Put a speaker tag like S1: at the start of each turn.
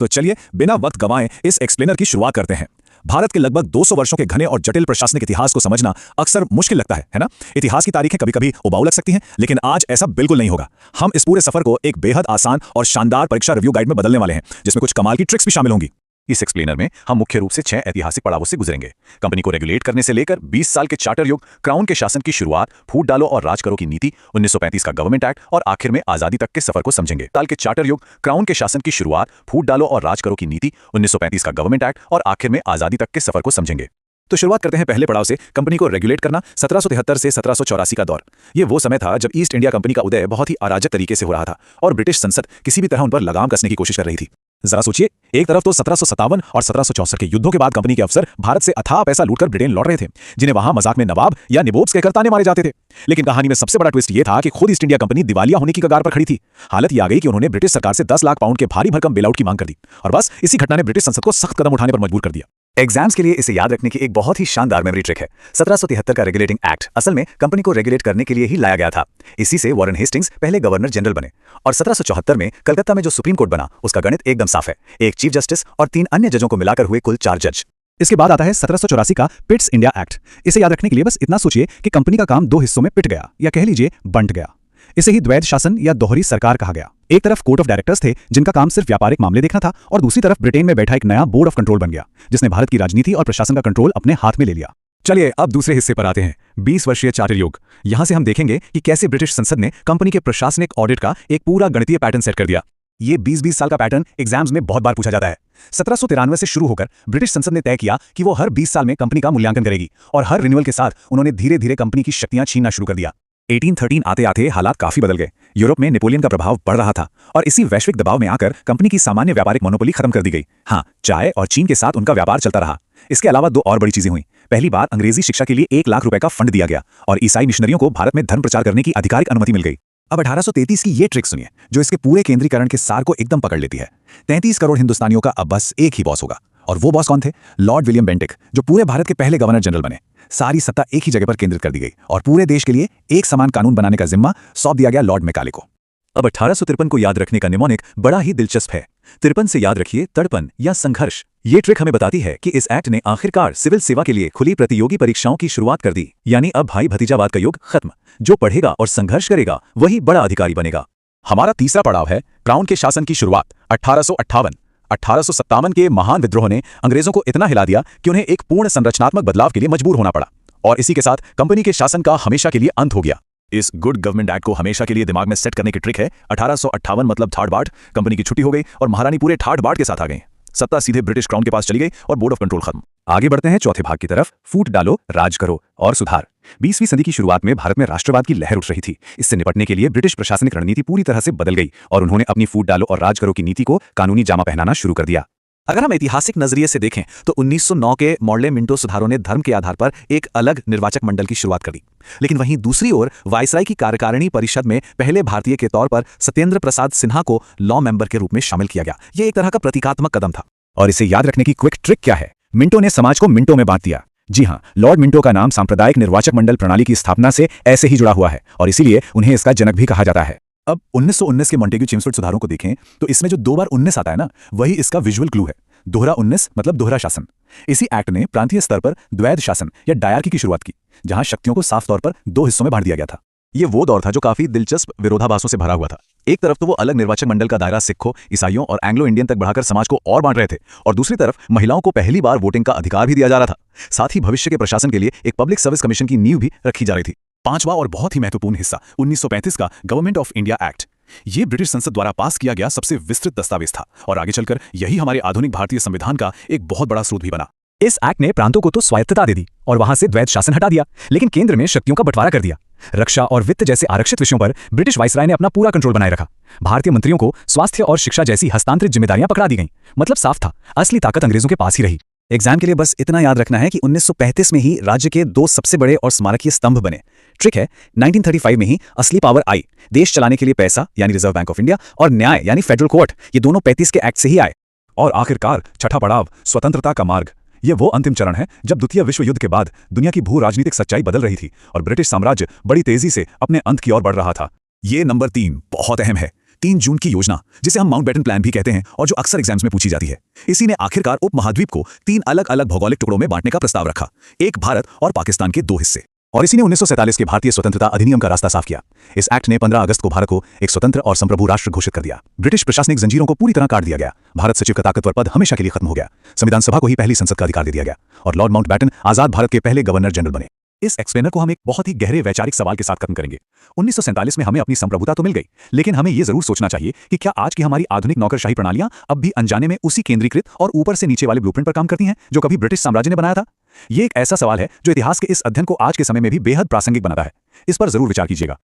S1: तो चलिए बिना वक्त गंवाए इस एक्सप्लेनर की शुरुआत करते हैं। भारत के लगभग 200 वर्षों के घने और जटिल प्रशासनिक इतिहास को समझना अक्सर मुश्किल लगता है ना? इतिहास की तारीखें कभी-कभी उबाऊ लग सकती हैं, लेकिन आज ऐसा बिल्कुल नहीं होगा। हम इस पूरे सफर को एक बेहद आसान और शानदार परीक्षा रिव्यू गाइड में बदलने वाले हैं, जिसमें कुछ कमाल की ट्रिक्स भी शामिल होंगी। इस एक्सप्लेनर में हम मुख्य रूप से 6 ऐतिहासिक पड़ावों से गुजरेंगे। कंपनी को रेगुलेट करने से लेकर 20 साल के चार्टर युग, क्राउन के शासन की शुरुआत, फूट डालो और राज करो की नीति, 1935 का गवर्नमेंट एक्ट और आखिर में आजादी तक के सफर को समझेंगे। साल के चार्टर युग, क्राउन के शासन की शुरुआत, फूट डालो और राज करो की नीति, 1935 का गवर्नमेंट एक्ट और आखिर में आजादी तक के सफर को समझेंगे। तो शुरुआत करते हैं पहले पड़ाव से, कंपनी को रेगुलेट करना। 1773 से 1784 का दौर, ये वो समय था जब ईस्ट इंडिया कंपनी का उदय बहुत ही अराजक तरीके से हो रहा था और ब्रिटिश संसद किसी भी तरह उन पर लगाम कसने की कोशिश कर रही थी। जरा सोचिए, एक तरफ तो 1757 और 1764 के युद्धों के बाद कंपनी के अफसर भारत से अथाह पैसा लूटकर ब्रिटेन लौट रहे थे, जिन्हें वहां मजाक में नवाब या निबोब्स कहकर ताने मारे जाते थे। लेकिन कहानी में सबसे बड़ा ट्विस्ट ये था कि खुद ईस्ट इंडिया कंपनी दिवालिया होने की कगार पर खड़ी थी। हालत ये आ गई कि उन्होंने ब्रिटिश सरकार से 10 लाख पाउंड के भारी भरकम बेलआउट की मांग कर दी, और बस इसी घटना ने ब्रिटिश संसद को सख्त कदम उठाने पर मजबूर कर दिया। एग्जाम्स के लिए इसे याद रखने की एक बहुत ही शानदार मेमोरी ट्रिक है। 1773 का रेगुलेटिंग एक्ट असल में कंपनी को रेगुलेट करने के लिए ही लाया गया था। इसी से वॉरेन हेस्टिंग्स पहले गवर्नर जनरल बने, और 1774 में कलकत्ता में जो सुप्रीम कोर्ट बना उसका गणित एकदम साफ है, एक चीफ जस्टिस और 3 अन्य जजों को मिलाकर हुए कुल 4 जज। इसके बाद आता है 1784 का पिट्स इंडिया एक्ट। इसे याद रखने के लिए बस इतना सोचिए कि कंपनी का काम 2 हिस्सों में पिट गया, या कह लीजिए बंट गया। इसे ही द्वैध शासन या दोहरी सरकार कहा गया। एक तरफ कोर्ट ऑफ डायरेक्टर्स थे, जिनका काम सिर्फ व्यापारिक मामले देखना था, और दूसरी तरफ ब्रिटेन में बैठा एक नया बोर्ड ऑफ कंट्रोल बन गया, जिसने भारत की राजनीति और प्रशासन का कंट्रोल अपने हाथ में ले लिया। चलिए अब दूसरे हिस्से पर आते हैं, 20 वर्षीय चार्टर युग। यहां से हम देखेंगे कि कैसे ब्रिटिश संसद ने कंपनी के प्रशासनिक ऑडिट का एक पूरा गणितीय पैटर्न सेट कर दिया। ये 20-20 साल का पैटर्न एग्जाम्स में बहुत बार पूछा जाता है। 1793 से शुरू होकर ब्रिटिश संसद ने तय किया कि वो हर 20 साल में कंपनी का मूल्यांकन करेगी, और हर रिन्यूअल के साथ उन्होंने धीरे धीरे कंपनी की शक्तियां छीनना शुरू कर दिया। 1813 आते आते हालात काफी बदल गए। यूरोप में नेपोलियन का प्रभाव बढ़ रहा था, और इसी वैश्विक दबाव में आकर कंपनी की सामान्य व्यापारिक मोनोपोली खत्म कर दी गई। हाँ, चाय और चीन के साथ उनका व्यापार चलता रहा। इसके अलावा 2 और बड़ी चीजें हुई। पहली बार अंग्रेजी शिक्षा के लिए 1 लाख रुपए का फंड दिया गया, और ईसाई मिशनरियों को भारत में धर्म प्रचार करने की आधिकारिक अनुमति मिल गई। अब 1833 की ये ट्रिक सुनिए, जो इसके पूरे केंद्रीकरण के सार को एकदम पकड़ लेती है। 33 करोड़ हिंदुस्तानियों का अब बस एक ही बॉस होगा, और वो बॉस कौन थे? लॉर्ड विलियम बेंटिक, जो पूरे भारत के पहले गवर्नर जनरल बने। सारी सत्ता एक ही जगह पर केंद्रित कर दी गई, और पूरे देश के लिए एक समान कानून बनाने का जिम्मा सौंप दिया गया लॉर्ड मैकाले को। अब 1853 को याद रखने का निमोनिक बड़ा ही दिलचस्प है। 53 से याद रखिए तड़पन या संघर्ष। ये ट्रिक हमें बताती है कि इस एक्ट ने आखिरकार सिविल सेवा के लिए खुली प्रतियोगी परीक्षाओं की शुरुआत कर दी। यानी अब भाई भतीजावाद का युग खत्म। जो पढ़ेगा और संघर्ष करेगा वही बड़ा अधिकारी बनेगा। हमारा तीसरा पड़ाव है क्राउन के शासन की शुरुआत, 1858। 1857 के महान विद्रोह ने अंग्रेजों को इतना हिला दिया कि उन्हें एक पूर्ण संरचनात्मक बदलाव के लिए मजबूर होना पड़ा, और इसी के साथ कंपनी के शासन का हमेशा के लिए अंत हो गया। इस गुड गवर्नमेंट एक्ट को हमेशा के लिए दिमाग में सेट करने की ट्रिक है 1858 मतलब ठाठ बाट। कंपनी की छुट्टी हो गई और महारानी पूरे ठाठ बाट के साथ आ गई। सत्ता सीधे ब्रिटिश क्राउन के पास चली गई और बोर्ड ऑफ कंट्रोल खत्म। आगे बढ़ते हैं चौथे भाग की तरफ, फूट डालो, राज करो और सुधार। 20वीं सदी की शुरुआत में भारत में राष्ट्रवाद की लहर उठ रही थी। इससे निपटने के लिए ब्रिटिश प्रशासनिक रणनीति पूरी तरह से बदल गई, और उन्होंने अपनी फूट डालो और राज करो की नीति को कानूनी जामा पहनाना शुरू कर दिया। अगर हम ऐतिहासिक नजरिए से देखें तो 1909 के मॉडले मिंटो सुधारों ने धर्म के आधार पर एक अलग निर्वाचक मंडल की शुरुआत करी। लेकिन वहीं दूसरी ओर वायसराय की कार्यकारिणी परिषद में पहले भारतीय के तौर पर सत्येंद्र प्रसाद सिन्हा को लॉ मेंबर के रूप में शामिल किया गया। यह एक तरह का प्रतीकात्मक कदम था। और इसे याद रखने की क्विक ट्रिक क्या है? मिंटो ने समाज को मिंटो में बांट दिया। जी हाँ, लॉर्ड मिंटो का नाम सांप्रदायिक निर्वाचक मंडल प्रणाली की स्थापना से ऐसे ही जुड़ा हुआ है, और इसीलिए उन्हें इसका जनक भी कहा जाता है। अब 1919 के मॉन्टेग्यू चेम्सफोर्ड सुधारों को देखें तो इसमें जो 2 बार 19 आता है ना, वही इसका विजुअल क्लू है। दोहरा 19 मतलब दोहरा शासन। इसी एक्ट ने प्रांतीय स्तर पर द्वैध शासन या डायरकी की शुरुआत की, जहां शक्तियों को साफ तौर पर 2 हिस्सों में बांट दिया गया था। ये वो दौर था जो काफी दिलचस्प विरोधाभासों से भरा हुआ था। एक तरफ तो वो अलग निर्वाचक मंडल का दायरा सिखों, ईसाइयों और एंग्लो इंडियन तक बढ़ाकर समाज को और बांट रहे थे, और दूसरी तरफ महिलाओं को पहली बार वोटिंग का अधिकार भी दिया जा रहा था। साथ ही भविष्य के प्रशासन के लिए एक पब्लिक सर्विस कमीशन की नींव भी रखी जा रही थी। 5वां और बहुत ही महत्वपूर्ण हिस्सा, 1935 का गवर्नमेंट ऑफ इंडिया एक्ट। ये ब्रिटिश संसद द्वारा पास किया गया सबसे विस्तृत दस्तावेज था, और आगे चलकर यही हमारे आधुनिक भारतीय संविधान का एक बहुत बड़ा स्रोत भी बना। इस एक्ट ने प्रांतों को तो स्वायत्तता दे दी और वहां से द्वैध शासन हटा दिया, लेकिन केंद्र में शक्तियों का बंटवारा कर दिया। रक्षा और वित्त जैसे आरक्षित विषयों पर ब्रिटिश वायसराय ने अपना पूरा कंट्रोल बनाए रखा। भारतीय मंत्रियों को स्वास्थ्य और शिक्षा जैसी हस्तांतरित जिम्मेदारियां पकड़ा दी गईं। मतलब साफ था, असली ताकत अंग्रेजों के पास ही रही। एग्जाम के लिए बस इतना याद रखना है कि 1935 में ही राज्य के 2 सबसे बड़े और स्मारकीय स्तंभ बने। ट्रिक है, 1935 में ही असली पावर आई। देश चलाने के लिए पैसा यानी रिजर्व बैंक ऑफ इंडिया और न्याय यानी फेडरल कोर्ट, ये दोनों 35 के एक्ट से ही आए। और आखिरकार छठा पड़ाव, स्वतंत्रता का मार्ग। ये वो अंतिम चरण है जब द्वितीय विश्व युद्ध के बाद दुनिया की भू राजनीतिक सच्चाई बदल रही थी और ब्रिटिश साम्राज्य बड़ी तेजी से अपने अंत की ओर बढ़ रहा था। ये नंबर 3 बहुत अहम है, 3 जून की योजना, जिसे हम माउंटबेटन प्लान भी कहते हैं और जो अक्सर एग्जाम्स में पूछी जाती है, इसी ने आखिरकार उपमहाद्वीप को 3 अलग-अलग भौगोलिक टुकड़ों में बांटने का प्रस्ताव रखा, एक भारत और पाकिस्तान के 2 हिस्से। और इसी ने 1947 के भारतीय स्वतंत्रता अधिनियम का रास्ता साफ किया। इस एक्ट ने 15 अगस्त को भारत को एक स्वतंत्र और संप्रभु राष्ट्र घोषित कर दिया। ब्रिटिश प्रशासनिक जंजीरों को पूरी तरह काट दिया गया। भारत सचिव का ताकतवर पद हमेशा के लिए खत्म हो गया। संविधान सभा को ही पहली संसद का अधिकार दे दिया गया और लॉर्ड माउंटबेटन आजाद भारत के पहले गवर्नर जनरल बने। इस एक्सप्लेनर को हम एक बहुत ही गहरे वैचारिक सवाल के साथ खत्म करेंगे। 1947 में हमें अपनी संप्रभुता तो मिल गई, लेकिन हमें यह जरूर सोचना चाहिए कि क्या आज की हमारी आधुनिक नौकरशाही प्रणालियां अब भी अनजाने में उसी केंद्रीकृत और ऊपर से नीचे वाले ब्लूप्रिंट पर काम करती हैं जो कभी ब्रिटिश साम्राज्य ने बनाया था? यह एक ऐसा सवाल है जो इतिहास के इस अध्ययन को आज के समय में भी बेहद प्रासंगिक बनाता है। इस पर जरूर विचार कीजिएगा।